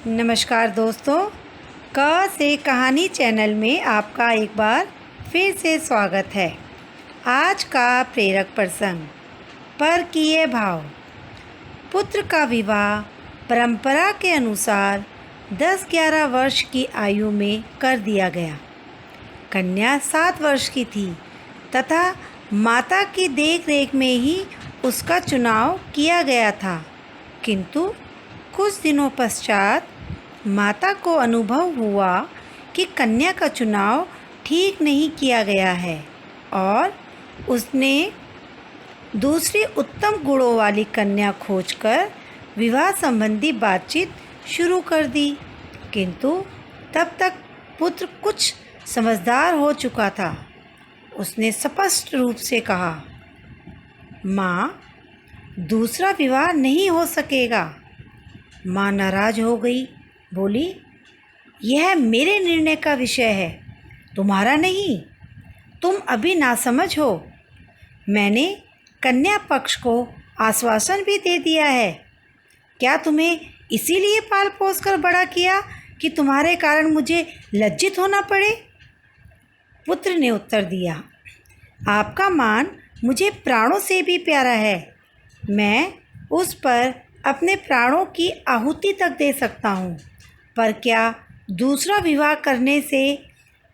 नमस्कार दोस्तों, क से कहानी चैनल में आपका एक बार फिर से स्वागत है। आज का प्रेरक प्रसंग परकीय भाव। पुत्र का विवाह परंपरा के अनुसार 10-11 वर्ष की आयु में कर दिया गया। कन्या 7 वर्ष की थी तथा माता की देखरेख में ही उसका चुनाव किया गया था, किंतु कुछ दिनों पश्चात माता को अनुभव हुआ कि कन्या का चुनाव ठीक नहीं किया गया है और उसने दूसरी उत्तम गुणों वाली कन्या खोजकर विवाह संबंधी बातचीत शुरू कर दी। किंतु तब तक पुत्र कुछ समझदार हो चुका था। उसने स्पष्ट रूप से कहा, माँ, दूसरा विवाह नहीं हो सकेगा। माँ नाराज हो गई, बोली, यह मेरे निर्णय का विषय है, तुम्हारा नहीं। तुम अभी नासमझ हो। मैंने कन्या पक्ष को आश्वासन भी दे दिया है। क्या तुम्हें इसीलिए पाल पोस कर बड़ा किया कि तुम्हारे कारण मुझे लज्जित होना पड़े? पुत्र ने उत्तर दिया, आपका मान मुझे प्राणों से भी प्यारा है। मैं उस पर अपने प्राणों की आहुति तक दे सकता हूँ, पर क्या दूसरा विवाह करने से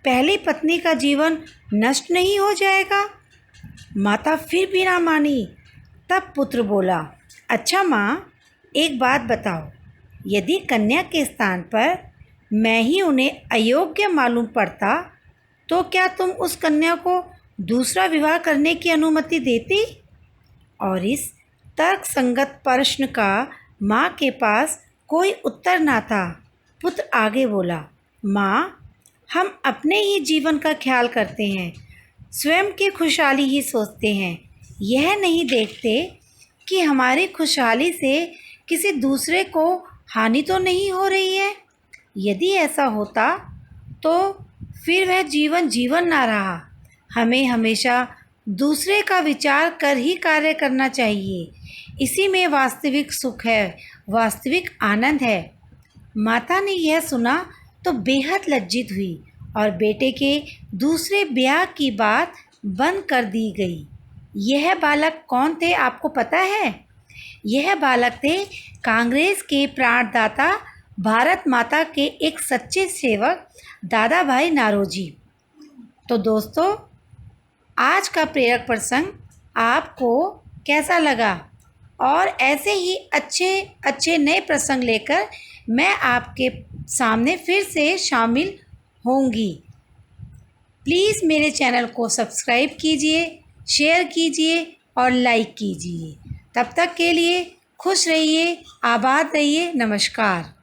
पहली पत्नी का जीवन नष्ट नहीं हो जाएगा? माता फिर भी ना मानी। तब पुत्र बोला, अच्छा माँ, एक बात बताओ, यदि कन्या के स्थान पर मैं ही उन्हें अयोग्य मालूम पड़ता तो क्या तुम उस कन्या को दूसरा विवाह करने की अनुमति देती? और इस तर्क संगत प्रश्न का माँ के पास कोई उत्तर ना था। पुत्र आगे बोला, माँ, हम अपने ही जीवन का ख्याल करते हैं, स्वयं की खुशहाली ही सोचते हैं। यह नहीं देखते कि हमारी खुशहाली से किसी दूसरे को हानि तो नहीं हो रही है। यदि ऐसा होता तो फिर वह जीवन ना रहा। हमें हमेशा दूसरे का विचार कर ही कार्य करना चाहिए। इसी में वास्तविक सुख है, वास्तविक आनंद है। माता ने यह सुना तो बेहद लज्जित हुई और बेटे के दूसरे ब्याह की बात बंद कर दी गई। यह बालक कौन थे आपको पता है? यह बालक थे कांग्रेस के प्राणदाता, भारत माता के एक सच्चे सेवक दादा भाई नारोजी। तो दोस्तों, आज का प्रेरक प्रसंग आपको कैसा लगा? और ऐसे ही अच्छे नए प्रसंग लेकर मैं आपके सामने फिर से शामिल होंगी। प्लीज़ मेरे चैनल को सब्सक्राइब कीजिए, शेयर कीजिए और लाइक कीजिए। तब तक के लिए खुश रहिए, आबाद रहिए। नमस्कार।